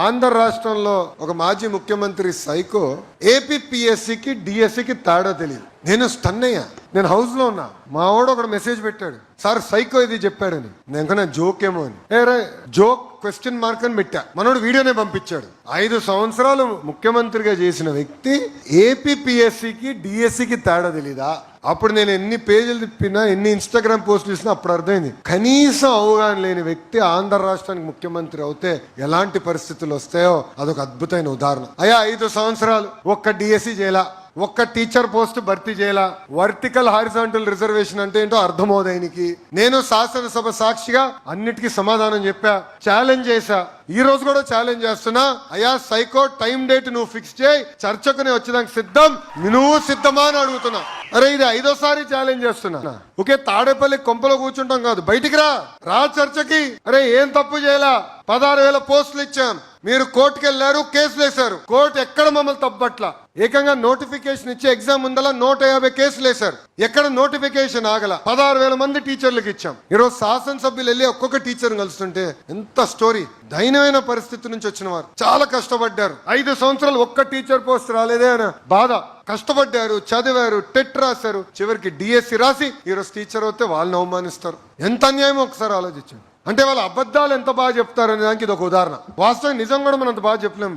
ఆంధ్ర రాష్ట్రంలో ఒక మాజీ ముఖ్యమంత్రి సైకో ఏపీపీఎస్సీకి డిఎస్సికి తేడా తెలియదు. నేను స్టన్ అయ్యా. నేను హౌస్ లో ఉన్నా, మా వాడు ఒక మెసేజ్ పెట్టాడు, సార్ సైకో ఇది చెప్పాడని. నేను జోక్ ఏమో అని, రే జోక్ క్వశ్చన్ మార్క్ అని పెట్టా. మనోడు వీడియోనే పంపించాడు. 5 సంవత్సరాలు ముఖ్యమంత్రిగా చేసిన వ్యక్తి ఏపీపీఎస్సీకి డిఎస్సికి తేడా తెలీదా? అప్పుడు నేను ఎన్ని పేజీలు తిప్పినా, ఎన్ని ఇన్స్టాగ్రామ్ పోస్టులు ఇచ్చినా అప్పుడు అర్థమైంది, కనీసం అవగాహన లేని వ్యక్తి ఆంధ్ర రాష్ట్రానికి ముఖ్యమంత్రి అవుతే ఎలాంటి పరిస్థితులు వస్తాయో అదొక అద్భుతమైన ఉదాహరణ. అయ్యా 5 సంవత్సరాలు ఒక్క డిఎస్సి చేయాల, ఒక్క టీచర్ పోస్ట్ భర్తీ చేయాల. వర్టికల్ హారిజాంటల్ రిజర్వేషన్ అంటే ఏంటో అర్థమవుదాయనికి. నేను శాసనసభ సాక్షిగా అన్నిటికీ సమాధానం చెప్పా, ఛాలెంజ్ చేశా. ఈ రోజు కూడా ఛాలెంజ్ చేస్తున్నా, అయ్యా సైకో టైం డేట్ నువ్వు ఫిక్స్ చేయి, చర్చకునే వచ్చేదానికి సిద్ధం, నువ్వు సిద్ధమా అని అడుగుతున్నా. అరే ఇది 5వసారి ఛాలెంజ్ చేస్తున్నా. ఒకే తాడేపల్లి కొంపలో కూర్చుంటాం కాదు, బయటికి రా చర్చకి. అరే ఏం తప్పు చేయాలా? 16,000 పోస్టులు ఇచ్చాం, మీరు కోర్టుకు వెళ్ళారు, కేసులు వేశారు. కోర్టు ఎక్కడ మమ్మల్ని తప్పట్ల, ఏకంగా నోటిఫికేషన్ ఇచ్చి ఎగ్జామ్ ముందల 150 కేసులు వేశారు. ఎక్కడ నోటిఫికేషన్ ఆగల. 16,000 మంది టీచర్లకు ఇచ్చాం. ఈరోజు శాసనసభ్యులు వెళ్ళి ఒక్కొక్క టీచర్ కలుస్తుంటే ఎంత స్టోరీ. దైనమైన పరిస్థితి నుంచి వచ్చిన వారు చాలా కష్టపడ్డారు. 5 సంవత్సరాలు ఒక్క టీచర్ పోస్ట్ రాలేదే అని బాధ. కష్టపడ్డారు, చదివారు, టెట్ రాశారు, చివరికి డిఎస్సి రాసి ఈరోజు టీచర్ అవుతే వాళ్ళని అవమానిస్తారు. ఎంత అన్యాయం ఒకసారి ఆలోచించండి. అంటే వాళ్ళ అబద్ధాలు ఎంత బాగా చెప్తారనే దానికి ఇది ఒక ఉదాహరణ. వాస్తవం నిజం కూడా మనం అంత బాగా చెప్పలేము.